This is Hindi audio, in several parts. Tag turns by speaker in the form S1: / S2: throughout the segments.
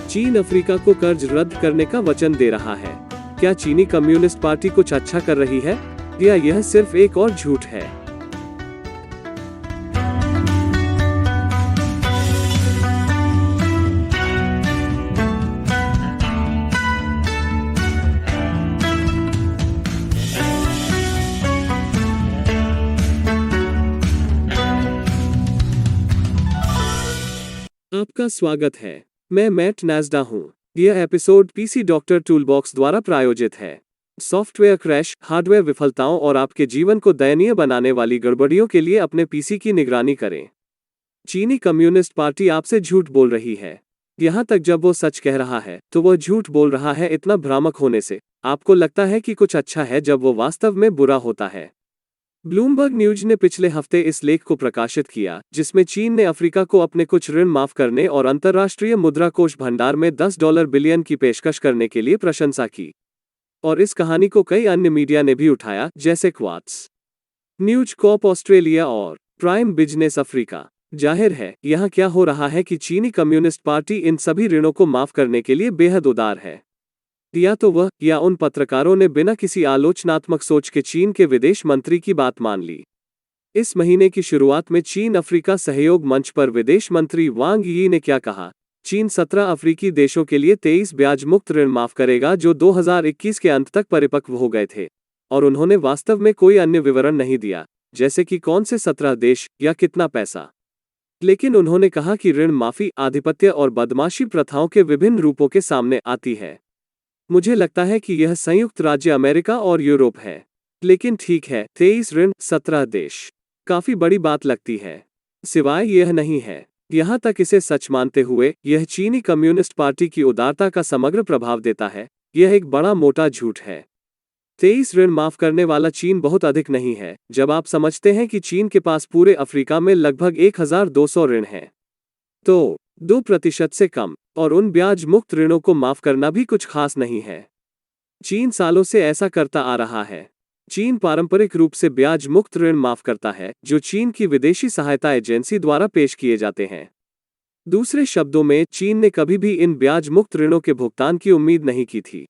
S1: चीन अफ्रीका को कर्ज रद्द करने का वचन दे रहा है। क्या चीनी कम्युनिस्ट पार्टी कुछ अच्छा कर रही है या यह सिर्फ एक और झूठ है? आपका स्वागत है। मैं मैट नाजडा हूं। यह एपिसोड पीसी डॉक्टर टूलबॉक्स द्वारा प्रायोजित है। सॉफ्टवेयर क्रैश, हार्डवेयर विफलताओं और आपके जीवन को दयनीय बनाने वाली गड़बड़ियों के लिए अपने पीसी की निगरानी करें। चीनी कम्युनिस्ट पार्टी आपसे झूठ बोल रही है। यहां तक जब वो सच कह रहा है तो वह झूठ बोल रहा है इतना भ्रामक होने से आपको लगता है कि कुछ अच्छा है जब वो वास्तव में बुरा होता है। ब्लूमबर्ग न्यूज ने पिछले हफ्ते इस लेख को प्रकाशित किया जिसमें चीन ने अफ्रीका को अपने कुछ ऋण माफ करने और अंतर्राष्ट्रीय मुद्रा कोष भंडार में $10 बिलियन की पेशकश करने के लिए प्रशंसा की। और इस कहानी को कई अन्य मीडिया ने भी उठाया, जैसे क्वार्ट्स न्यूज कॉर्प ऑस्ट्रेलिया और प्राइम बिजनेस अफ्रीका। जाहिर है यहाँ क्या हो रहा है कि चीनी कम्युनिस्ट पार्टी इन सभी ऋणों को माफ करने के लिए बेहद उदार है। या तो वह या उन पत्रकारों ने बिना किसी आलोचनात्मक सोच के चीन के विदेश मंत्री की बात मान ली। इस महीने की शुरुआत में चीन अफ्रीका सहयोग मंच पर विदेश मंत्री वांग यी ने क्या कहा? चीन 17 अफ्रीकी देशों के लिए 23 ब्याज मुक्त ऋण माफ करेगा जो 2021 के अंत तक परिपक्व हो गए थे, और उन्होंने वास्तव में कोई अन्य विवरण नहीं दिया, जैसे कि कौन से 17 देश या कितना पैसा। लेकिन उन्होंने कहा कि ऋण माफी आधिपत्य और बदमाशी प्रथाओं के विभिन्न रूपों के सामने आती है। मुझे लगता है कि यह संयुक्त राज्य अमेरिका और यूरोप है। लेकिन ठीक है, 23 ऋण 17 देश काफी बड़ी बात लगती है। सिवाय यह नहीं है, यहाँ तक इसे सच मानते हुए यह चीनी कम्युनिस्ट पार्टी की उदारता का समग्र प्रभाव देता है। यह एक बड़ा मोटा झूठ है। 23 ऋण माफ करने वाला चीन बहुत अधिक नहीं है जब आप समझते हैं कि चीन के पास पूरे अफ्रीका में लगभग 1200 ऋण हैं। तो 2% से कम, और उन ब्याज मुक्त ऋणों को माफ करना भी कुछ खास नहीं है। चीन सालों से ऐसा करता आ रहा है। चीन पारंपरिक रूप से ब्याज मुक्त ऋण माफ करता है जो चीन की विदेशी सहायता एजेंसी द्वारा पेश किए जाते हैं। दूसरे शब्दों में, चीन ने कभी भी इन ब्याज मुक्त ऋणों के भुगतान की उम्मीद नहीं की थी।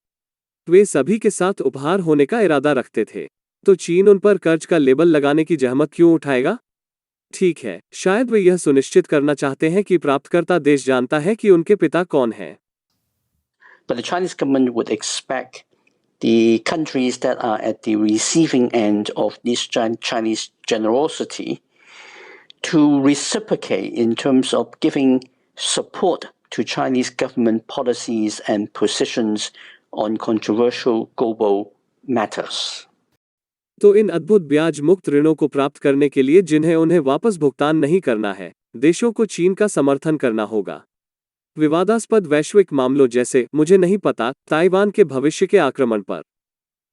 S1: वे सभी के साथ उपहार होने का इरादा रखते थे। तो चीन उन पर कर्ज का लेबल लगाने की जहमत क्यों उठाएगा? ठीक है, शायद वे यह सुनिश्चित करना चाहते हैं कि प्राप्तकर्ता देश जानता है कि उनके पिता कौन हैं।
S2: But the Chinese government would expect the countries that are at the receiving end of this Chinese generosity to reciprocate in terms of giving support to Chinese government policies and positions on controversial global matters.
S1: तो इन अद्भुत ब्याज मुक्त ऋणों को प्राप्त करने के लिए जिन्हें उन्हें वापस भुगतान नहीं करना है, देशों को चीन का समर्थन करना होगा। विवादास्पद वैश्विक मामलों जैसे, मुझे नहीं पता, ताइवान के भविष्य के आक्रमण पर,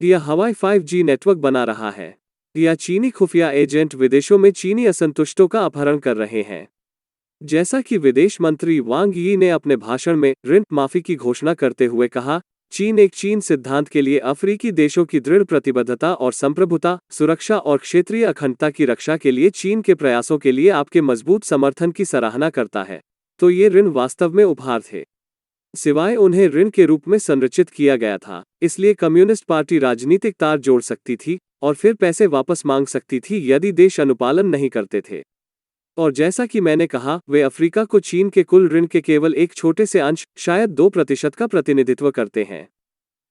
S1: या हवाई 5G नेटवर्क बना रहा है, या चीनी खुफिया एजेंट विदेशों में चीनी असंतुष्टों का अपहरण कर रहे हैं। जैसा कि विदेश मंत्री वांग यी ने अपने भाषण में ऋण माफी की घोषणा करते हुए कहा, चीन एक चीन सिद्धांत के लिए अफ्रीकी देशों की दृढ़ प्रतिबद्धता और संप्रभुता, सुरक्षा और क्षेत्रीय अखंडता की रक्षा के लिए चीन के प्रयासों के लिए आपके मजबूत समर्थन की सराहना करता है। तो ये ऋण वास्तव में उपहार थे, सिवाय उन्हें ऋण के रूप में संरचित किया गया था। इसलिए कम्युनिस्ट पार्टी राजनीतिक तार जोड़ सकती थी और फिर पैसे वापस मांग सकती थी यदि देश अनुपालन नहीं करते थे। और जैसा कि मैंने कहा, वे अफ्रीका को चीन के कुल ऋण के केवल एक छोटे से अंश, शायद 2% का प्रतिनिधित्व करते हैं।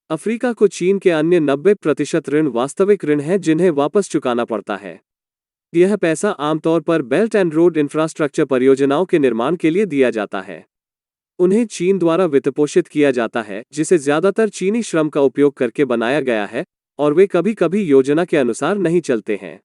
S1: अफ्रीका को चीन के अन्य 90% ऋण वास्तविक ऋण हैं जिन्हें वापस चुकाना पड़ता है। यह पैसा आमतौर पर बेल्ट एंड रोड इंफ्रास्ट्रक्चर परियोजनाओं के निर्माण के लिए दिया जाता है। उन्हें चीन द्वारा वित्तपोषित किया जाता है, जिसे ज्यादातर चीनी श्रम का उपयोग करके बनाया गया है, और वे कभी कभी योजना के अनुसार नहीं चलते हैं।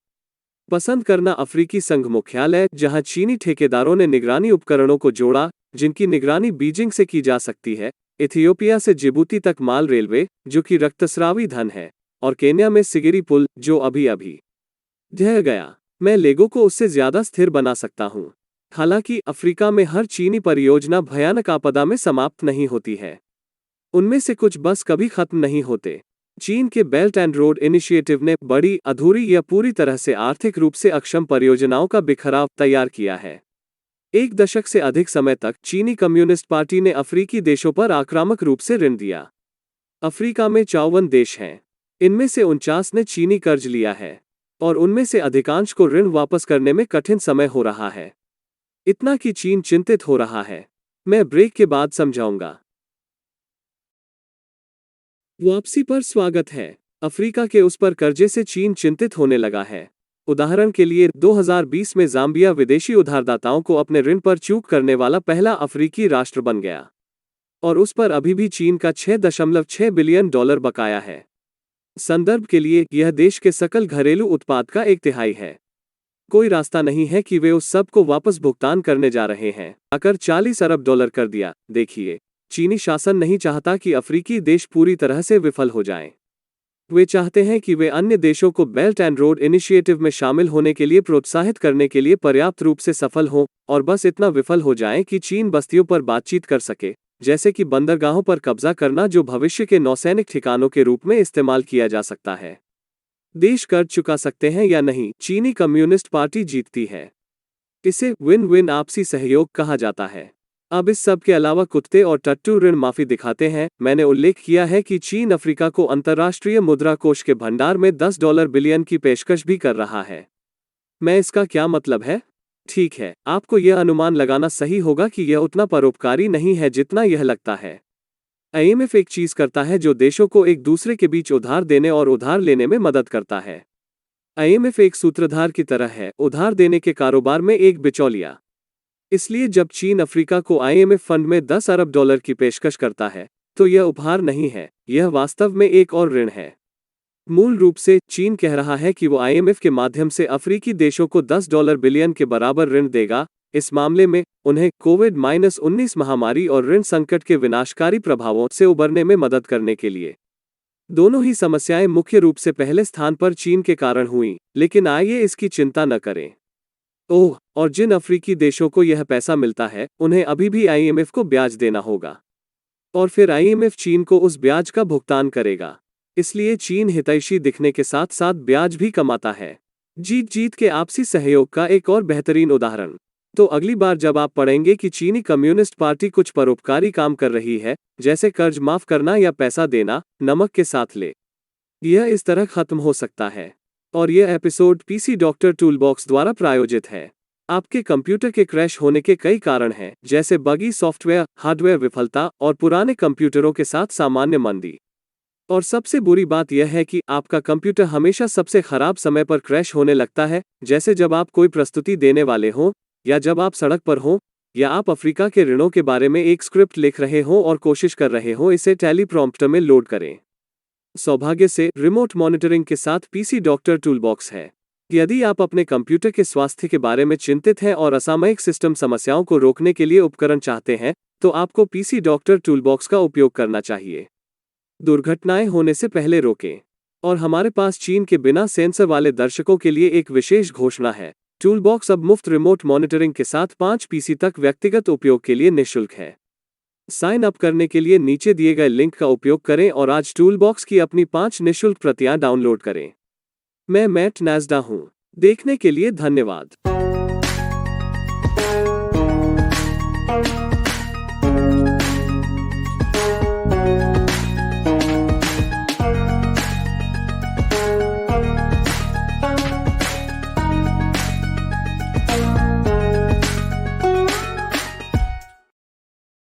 S1: पसंद करना अफ्रीकी संघ मुख्यालय, जहां चीनी ठेकेदारों ने निगरानी उपकरणों को जोड़ा जिनकी निगरानी बीजिंग से की जा सकती है, इथियोपिया से जिबूती तक माल रेलवे जो कि रक्तस्रावी धन है, और केन्या में सिगिरी पुल जो अभी अभी ढह गया। मैं लेगो को उससे ज्यादा स्थिर बना सकता हूं। हालांकि अफ्रीका में हर चीनी परियोजना भयानक आपदा में समाप्त नहीं होती है। उनमें से कुछ बस कभी खत्म नहीं होते। चीन के बेल्ट एंड रोड इनिशिएटिव ने बड़ी, अधूरी या पूरी तरह से आर्थिक रूप से अक्षम परियोजनाओं का बिखराव तैयार किया है। एक दशक से अधिक समय तक चीनी कम्युनिस्ट पार्टी ने अफ्रीकी देशों पर आक्रामक रूप से ऋण दिया। अफ्रीका में 54 देश हैं। इनमें से 49 ने चीनी कर्ज लिया है और उनमें से अधिकांश को ऋण वापस करने में कठिन समय हो रहा है। इतना कि चीन चिंतित हो रहा है। मैं ब्रेक के बाद समझाऊंगा। वापसी पर स्वागत है। अफ्रीका के उस पर कर्जे से चीन चिंतित होने लगा है। उदाहरण के लिए 2020 में जाम्बिया विदेशी उधारदाताओं को अपने ऋण पर चूक करने वाला पहला अफ्रीकी राष्ट्र बन गया और उस पर अभी भी चीन का $6.6 बिलियन बकाया है। संदर्भ के लिए, यह देश के सकल घरेलू उत्पाद का 1/3 है। कोई रास्ता नहीं है कि वे उस सब को वापस भुगतान करने जा रहे हैं। आकर $40 अरब कर दिया। देखिए, चीनी शासन नहीं चाहता कि अफ्रीकी देश पूरी तरह से विफल हो जाएं। वे चाहते हैं कि वे अन्य देशों को बेल्ट एंड रोड इनिशिएटिव में शामिल होने के लिए प्रोत्साहित करने के लिए पर्याप्त रूप से सफल हों और बस इतना विफल हो जाएं कि चीन बस्तियों पर बातचीत कर सके, जैसे कि बंदरगाहों पर कब्जा करना जो भविष्य के नौसैनिक ठिकानों के रूप में इस्तेमाल किया जा सकता है। देश कर्ज चुका सकते हैं या नहीं, चीनी कम्युनिस्ट पार्टी जीतती है। इसे विन विन आपसी सहयोग कहा जाता है। अब इस सब के अलावा कुत्ते और टट्टू ऋण माफी दिखाते हैं। मैंने उल्लेख किया है कि चीन अफ्रीका को अंतर्राष्ट्रीय मुद्रा कोष के भंडार में $10 बिलियन की पेशकश भी कर रहा है। मैं इसका क्या मतलब है? ठीक है, आपको यह अनुमान लगाना सही होगा कि यह उतना परोपकारी नहीं है जितना यह लगता है। IMF एक चीज करता है जो देशों को एक दूसरे के बीच उधार देने और उधार लेने में मदद करता है। IMF एक सूत्रधार की तरह है, उधार देने के कारोबार में एक बिचौलिया। इसलिए जब चीन अफ्रीका को IMF फंड में $10 अरब की पेशकश करता है, तो यह उपहार नहीं है, यह वास्तव में एक और ऋण है। मूल रूप से चीन कह रहा है कि वो IMF के माध्यम से अफ्रीकी देशों को $10 बिलियन के बराबर ऋण देगा। इस मामले में उन्हें कोविड-19 महामारी और ऋण संकट के विनाशकारी प्रभावों से उबरने में मदद करने के लिए। दोनों ही समस्याएं मुख्य रूप से पहले स्थान पर चीन के कारण हुई, लेकिन आइए इसकी चिंता न करें। ओह, और जिन अफ्रीकी देशों को यह पैसा मिलता है, उन्हें अभी भी IMF को ब्याज देना होगा और फिर IMF चीन को उस ब्याज का भुगतान करेगा। इसलिए चीन हितैषी दिखने के साथ साथ ब्याज भी कमाता है। जीत जीत के आपसी सहयोग का एक और बेहतरीन उदाहरण। तो अगली बार जब आप पढ़ेंगे कि चीनी कम्युनिस्ट पार्टी कुछ परोपकारी काम कर रही है, जैसे कर्ज माफ करना या पैसा देना, नमक के साथ ले। यह इस तरह खत्म हो सकता है। और यह एपिसोड PC डॉक्टर टूलबॉक्स द्वारा प्रायोजित है। आपके कंप्यूटर के क्रैश होने के कई कारण हैं, जैसे बगी सॉफ्टवेयर, हार्डवेयर विफलता और पुराने कंप्यूटरों के साथ सामान्य मंदी। और सबसे बुरी बात यह है कि आपका कंप्यूटर हमेशा सबसे खराब समय पर क्रैश होने लगता है, जैसे जब आप कोई प्रस्तुति देने वाले हों, या जब आप सड़क पर हों, या आप अफ्रीका के ऋणों के बारे में एक स्क्रिप्ट लिख रहे हों और कोशिश कर रहे हों इसे टेलीप्रॉम्प्टर में लोड करें। सौभाग्य से रिमोट मॉनिटरिंग के साथ PC डॉक्टर टूलबॉक्स है। यदि आप अपने कंप्यूटर के स्वास्थ्य के बारे में चिंतित हैं और असामयिक सिस्टम समस्याओं को रोकने के लिए उपकरण चाहते हैं, तो आपको PC डॉक्टर टूलबॉक्स का उपयोग करना चाहिए। दुर्घटनाएं होने से पहले रोकें। और हमारे पास चीन के बिना सेंसर वाले दर्शकों के लिए एक विशेष घोषणा है। टूलबॉक्स अब मुफ्त रिमोट मॉनिटरिंग के साथ 5 PC तक व्यक्तिगत उपयोग के लिए निःशुल्क है। साइन अप करने के लिए नीचे दिए गए लिंक का उपयोग करें और आज टूलबॉक्स की अपनी 5 निःशुल्क प्रतियां डाउनलोड करें। मैं मैट नैज़डा हूं। देखने के लिए धन्यवाद।